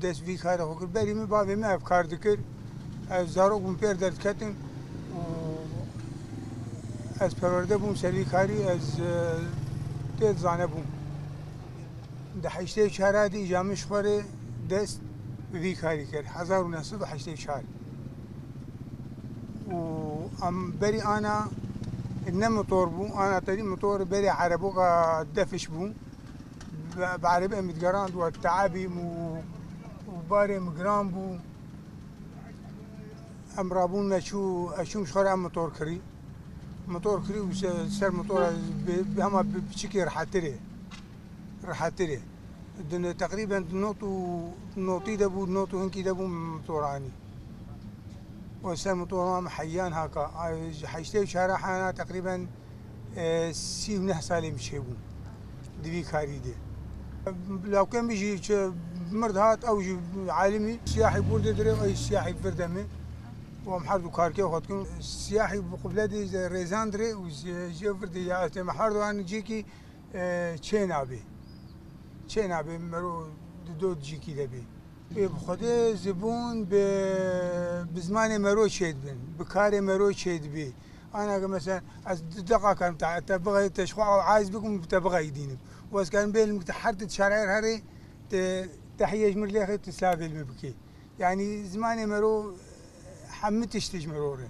دست وی کار خوکر بری می باوی می افکار دکر از زارو بوم پیر درد کتن و از پرورده بوم سری کاری از تیز زانه بوم ده 84 دی جامش خوره دست وی کاری کرد 1984 و ام بری آنا نه موتور بو انا تري موتور بری عربو دفش بو بعرب متقراند والتعابي وباري مقران بو ام رابون اشو مش خور ام موتور كري وسر موتور هما بشكل رحتري دن تقريبا نوتي دبو نوتو هنكي دبو موتوراني وسر موتور ما حيان هاكا حيشتي شارع حانا تقريبا 39 سالي مشي بو دبي كاري دي لو كان بيجي مرض هات او عالمي سياحي بورد دري اي سياحي بفردمي ومحردو كاركي وخدكم سياحي بقبلادي ريزاندري وجي فردي يا محردو ان جيكي تشينابي مرو دو جيكي دبي بخده زبون بزمان مرو شيد بن بكاري مرو شيد بي انا مثلا از دقه كان تبغى تشخوا عايز بكم تبغى يدينم واس كان بين متحرد شارع هري تحيج مرلي اخي تسافل مبكي يعني زمان مرو حمتش تجمروري